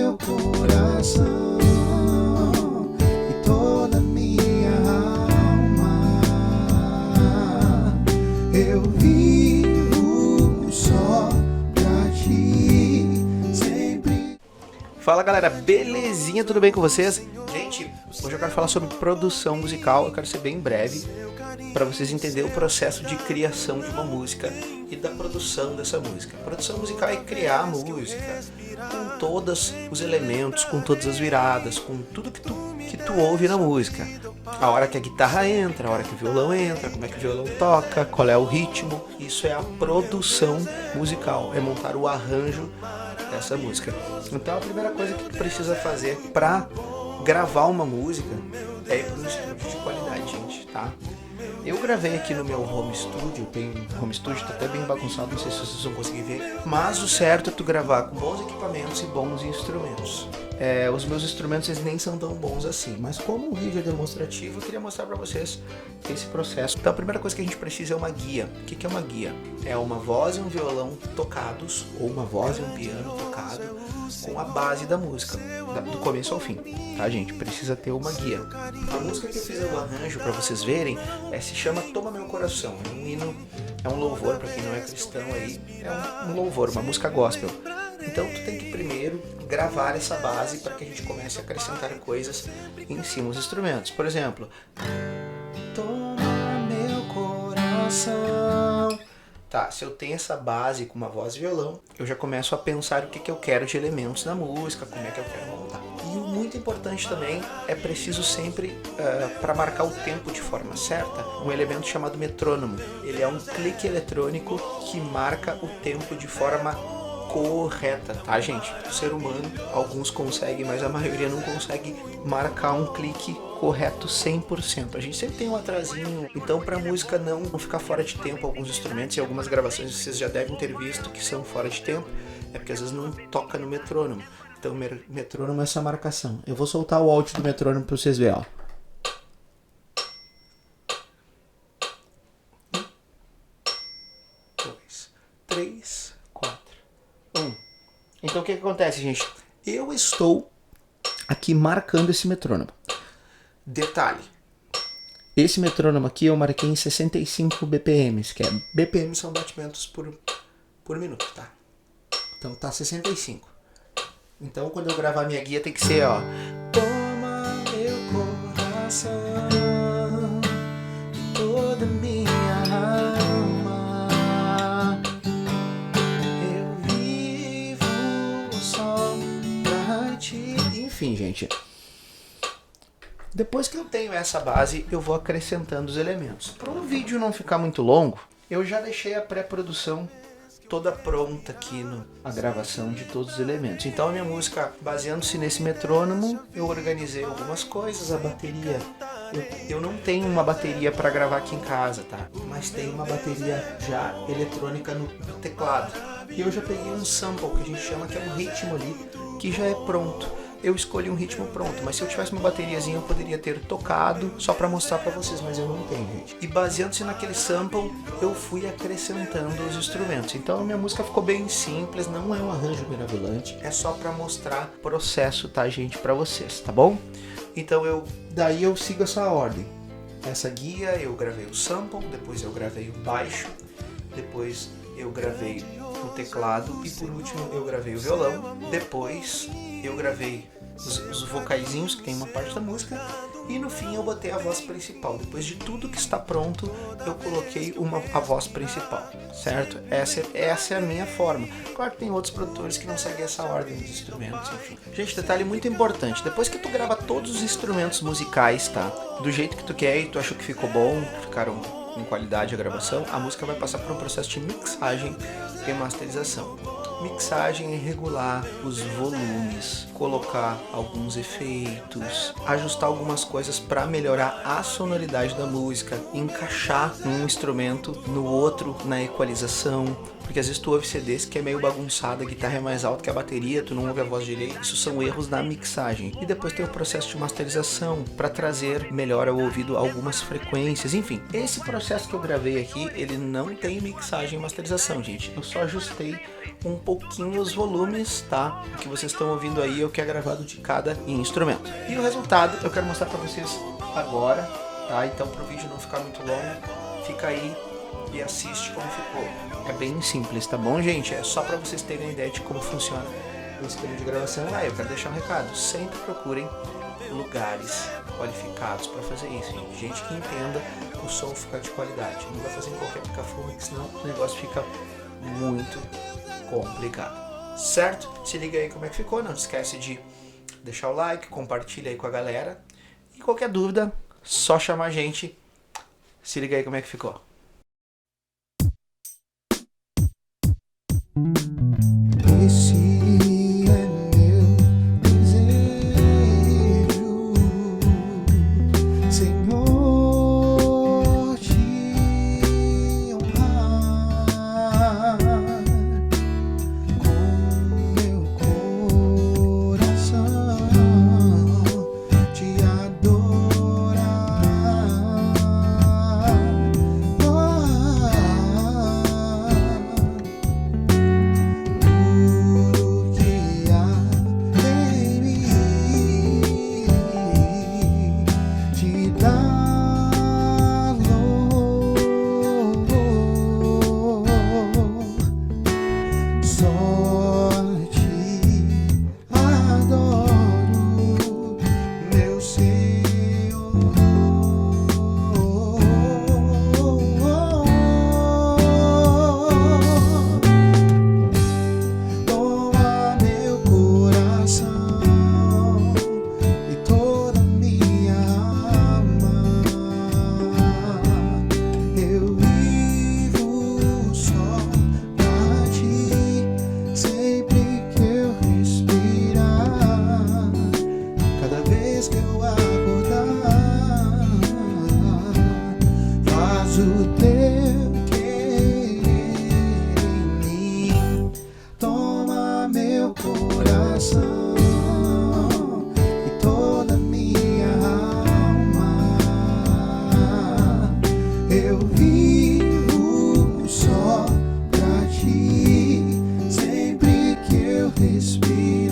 meu coração e toda minha alma. Eu vivo só pra ti, sempre. Fala galera, belezinha? Tudo bem com vocês? Gente, hoje eu quero falar sobre produção musical. Eu quero ser bem breve para vocês entenderem o processo de criação de uma música e da produção dessa música. A produção musical é criar a música com todos os elementos, com todas as viradas, com tudo que tu ouve na música. A hora que a guitarra entra, a hora que o violão entra, como é que o violão toca, qual é o ritmo. Isso é a produção musical, é montar o arranjo dessa música. Então a primeira coisa que tu precisa fazer para gravar uma música é ir para um estúdio de qualidade, gente, tá? Eu gravei aqui no meu home studio, tem home studio, tá até bem bagunçado, não sei se vocês vão conseguir ver, mas o certo é tu gravar com bons equipamentos e bons instrumentos. Os meus instrumentos eles nem são tão bons assim, mas como o vídeo é demonstrativo, eu queria mostrar pra vocês esse processo. Então a primeira coisa que a gente precisa é uma guia. O que é uma guia? É uma voz e um violão tocados, ou uma voz e um piano tocado, com a base da música, do começo ao fim, tá gente? Precisa ter uma guia. A música que eu fiz o arranjo pra vocês verem se chama Toma Meu Coração. É um hino, é um louvor pra quem não é cristão aí, é um louvor, uma música gospel. Então tu tem que primeiro gravar essa base para que a gente comece a acrescentar coisas em cima dos instrumentos. Por exemplo, toma meu coração. Tá, se eu tenho essa base com uma voz e violão, eu já começo a pensar o que eu quero de elementos na música, como é que eu quero montar. E o muito importante também é preciso sempre, para marcar o tempo de forma certa, um elemento chamado metrônomo. Ele é um clique eletrônico que marca o tempo de forma correta, tá gente? O ser humano, alguns conseguem, mas a maioria não consegue marcar um clique correto 100%. A gente sempre tem um atrasinho, então para a música não ficar fora de tempo, alguns instrumentos e algumas gravações vocês já devem ter visto que são fora de tempo, é porque às vezes não toca no metrônomo. Então metrônomo é essa marcação. Eu vou soltar o áudio do metrônomo para vocês verem, ó. 1, 2, 3, 4, 1. Então o que acontece, gente? Eu estou aqui marcando esse metrônomo. Detalhe, esse metrônomo aqui eu marquei em 65 BPMs, que BPM são batimentos por minuto, tá? Então tá 65. Então quando eu gravar minha guia tem que ser, ó, toma meu coração e toda minha alma, eu vivo só pra ti. Enfim, gente, depois que eu tenho essa base, eu vou acrescentando os elementos. Para o vídeo não ficar muito longo, eu já deixei a pré-produção toda pronta aqui a gravação de todos os elementos. Então a minha música, baseando-se nesse metrônomo, eu organizei algumas coisas, a bateria. Eu não tenho uma bateria para gravar aqui em casa, tá? Mas tem uma bateria já eletrônica no teclado. E eu já peguei um sample, que a gente chama que é um ritmo ali, que já é pronto. Eu escolhi um ritmo pronto, mas se eu tivesse uma bateriazinha eu poderia ter tocado só para mostrar para vocês, mas eu não tenho, gente. E baseando-se naquele sample, eu fui acrescentando os instrumentos. Então a minha música ficou bem simples, não é um arranjo mirabolante, é só para mostrar o processo, tá, gente, para vocês, tá bom? Então daí eu sigo essa ordem. Essa guia, eu gravei o sample, depois eu gravei o baixo, depois eu gravei o teclado e por último eu gravei o violão. Depois eu gravei os vocaizinhos, que tem uma parte da música, e no fim eu botei a voz principal. Depois de tudo que está pronto, eu coloquei a voz principal, certo? Essa é a minha forma. Claro que tem outros produtores que não seguem essa ordem dos instrumentos, enfim. Gente, detalhe muito importante, depois que tu grava todos os instrumentos musicais, tá? Do jeito que tu quer e tu achou que ficou bom, ficaram em qualidade a gravação, a música vai passar por um processo de mixagem e masterização. Mixagem é regular os volumes, colocar alguns efeitos, ajustar algumas coisas para melhorar a sonoridade da música, encaixar um instrumento no outro na equalização, porque às vezes tu ouve CDs que é meio bagunçado, a guitarra é mais alta que a bateria, tu não ouve a voz direito, isso são erros na mixagem. E depois tem o processo de masterização para trazer melhor ao ouvido algumas frequências, enfim. Esse processo que eu gravei aqui, ele não tem mixagem e masterização, gente. Eu só ajustei um pouco pouquinho os volumes, tá? O que vocês estão ouvindo aí é o que é gravado de cada instrumento. E o resultado eu quero mostrar pra vocês agora, tá? Então pro vídeo não ficar muito longo, fica aí e assiste como ficou. É bem simples, tá bom, gente? É só pra vocês terem ideia de como funciona o estúdio de gravação. Eu quero deixar um recado, sempre procurem lugares qualificados para fazer isso, gente que entenda o som ficar de qualidade, não vai fazer em qualquer pica-fumo, senão o negócio fica muito complicado, certo? Se liga aí como é que ficou, não esquece de deixar o like, compartilha aí com a galera e qualquer dúvida, só chamar a gente. Se liga aí como é que ficou. Esse é meu desejo, Senhor, te honrar com meu coração, te adorar. O teu querer em mim, toma meu coração e toda minha alma. Eu vivo só pra ti, sempre que eu respiro.